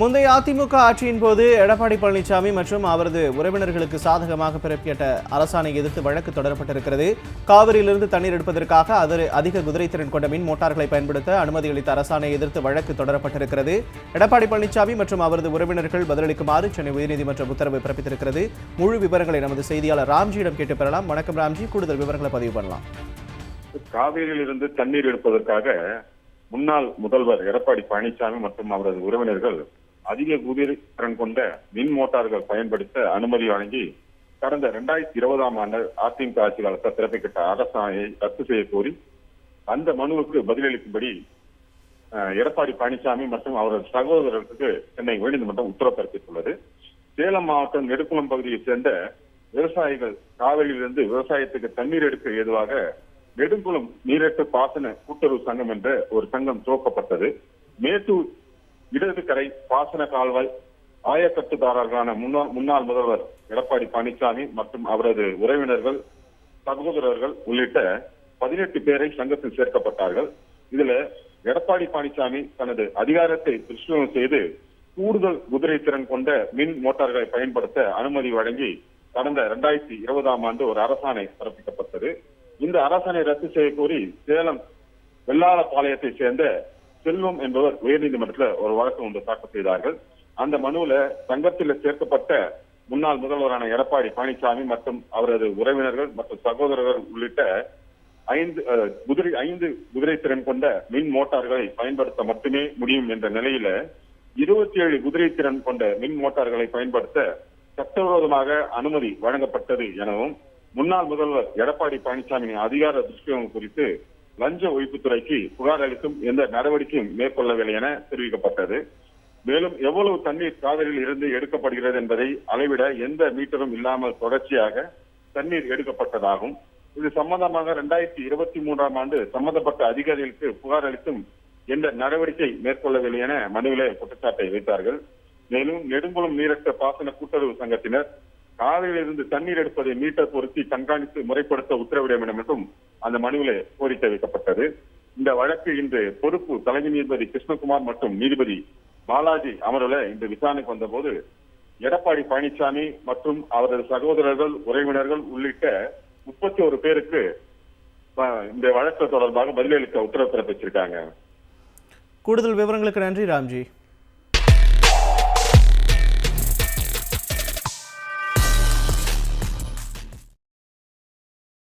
முந்தைய அதிமுக ஆட்சியின் போது எடப்பாடி பழனிசாமி மற்றும் அவரது உறவினர்களுக்கு சாதகமாக பிறப்பித்த அரசாணை எதிர்த்து வழக்கு தொடரப்பட்டிருக்கிறது. காவிரியிலிருந்து தண்ணீர் எடுப்பதற்காக அதிக குதிரைத்திறன் கொண்ட மின் மோட்டார்களை பயன்படுத்த அனுமதி அளித்த அரசாணை எதிர்த்து வழக்கு தொடரப்பட்டிருக்கிறது. எடப்பாடி பழனிசாமி மற்றும் அவரது உறவினர்கள் பதிலளிக்குமாறு சென்னை உயர்நீதிமன்றம் உத்தரவு பிறப்பித்திருக்கிறது. முழு விவரங்களை நமது செய்தியாளர் ராம்ஜியிடம் கேட்டு பெறலாம். வணக்கம் ராம்ஜி, கூடுதல் விவரங்களை பதிவு பண்ணலாம். காவிரியில் இருந்து தண்ணீர் எடுப்பதற்காக முன்னாள் முதல்வர் எடப்பாடி பழனிசாமி மற்றும் அவரது உறவினர்கள் அதிக குதிரைத்திறன் கொண்ட மின் மோட்டார்கள் பயன்படுத்த அனுமதி வழங்கி கடந்த 2020ஆம் ஆண்டு அதிமுக ஆட்சி காலத்தில் பிறப்பிக்கப்பட்ட அரசாணையை ரத்து செய்ய கோரி அந்த மனுவுக்கு பதிலளிக்கும்படி எடப்பாடி பழனிசாமி மற்றும் அவரது சகோதரர்களுக்கு சென்னை உயர்நீதிமன்றம் உத்தரவு பிறப்பித்துள்ளது. சேலம் மாவட்டம் நெடுக்குளம் பகுதியைச் சேர்ந்த விவசாயிகள் காவிரியிலிருந்து விவசாயத்துக்கு தண்ணீர் எடுக்க ஏதுவாக நெடுங்குளம் நீரேற்று பாசன கூட்டுறவு சங்கம் என்ற ஒரு சங்கம் துவக்கப்பட்டது. மேட்டூர் இடது கரை பாசன கால்வாய் ஆயக்கட்டுதாரர்களான முன்னாள் முதல்வர் எடப்பாடி பழனிசாமி மற்றும் அவரது உறவினர்கள், சகோதரர்கள் உள்ளிட்ட 18 பேரை சங்கத்தில் சேர்க்கப்பட்டார்கள். இதுல எடப்பாடி பழனிசாமி தனது அதிகாரத்தை துஷ்பிரயோகம் செய்து கூடுதல் குதிரை திறன் கொண்ட மின் மோட்டார்களை பயன்படுத்த அனுமதி வழங்கி கடந்த 2020ஆம் ஆண்டு ஒரு அரசாணை பிறப்பிக்கப்பட்டது. இந்த அரசாணை ரத்து செய்ய கோரி சேலம் வெள்ளாளப்பாளையத்தை சேர்ந்த செல்வம் என்பவர் உயர்நீதிமன்றத்தில் ஒரு வழக்கு ஒன்று தாக்கல் செய்தார்கள். அந்த மனுவில் சங்கத்தில் சேர்க்கப்பட்ட முன்னாள் முதல்வரான எடப்பாடி பழனிசாமி மற்றும் அவரது உறவினர்கள் மற்றும் சகோதரர்கள் உள்ளிட்ட 5 குதிரை திறன் கொண்ட மின் மோட்டார்களை பயன்படுத்த மட்டுமே முடியும் என்ற நிலையில 27 குதிரை திறன் கொண்ட மின் மோட்டார்களை பயன்படுத்த சட்டவிரோதமாக அனுமதி வழங்கப்பட்டது எனவும் முன்னாள் முதல்வர் எடப்பாடி பழனிசாமியின் அதிகார துஷ்பிரயோகம் குறித்து லஞ்ச ஒழிப்புத்துறைக்கு புகார் அளிக்கும் எந்த நடவடிக்கையும் மேற்கொள்ளவில்லை என தெரிவிக்கப்பட்டது. மேலும் எவ்வளவு தண்ணீர் காவிரியில் இருந்து எடுக்கப்படுகிறது என்பதை அளவிட எந்த மீட்டரும் இல்லாமல் தொடர்ச்சியாக தண்ணீர் எடுக்கப்பட்டதாகும். இது சம்பந்தமாக 2023ஆம் ஆண்டு சம்பந்தப்பட்ட அதிகாரிகளுக்கு புகார் அளித்தும் எந்த நடவடிக்கை மேற்கொள்ளவில்லை என மனுவிலே குற்றச்சாட்டை வைத்தார்கள். மேலும் நெடுங்குளம் நீரற்ற பாசன கூட்டுறவு சங்கத்தினர் காவிரியிலிருந்து தண்ணீர் எடுப்பதை மீட்டர் பொருத்தி கண்காணித்து முறைப்படுத்த உத்தரவிட வேண்டும் என்றும் அந்த மனுவிலே கோரிக்கை வைக்கப்பட்டது. இந்த வழக்கு இன்று பொறுப்பு தலைமை நீதிபதி கிருஷ்ணகுமார் மற்றும் நீதிபதி பாலாஜி அமர்வுல இன்று விசாரணைக்கு வந்தபோது எடப்பாடி பழனிசாமி மற்றும் அவரது சகோதரர்கள், உறவினர்கள் உள்ளிட்ட 31 பேருக்கு இந்த வழக்கு தொடர்பாக பதிலளிக்க உத்தரவு பிறப்பிச்சிருக்காங்க. கூடுதல் விவரங்களுக்கு நன்றி ராம்ஜி.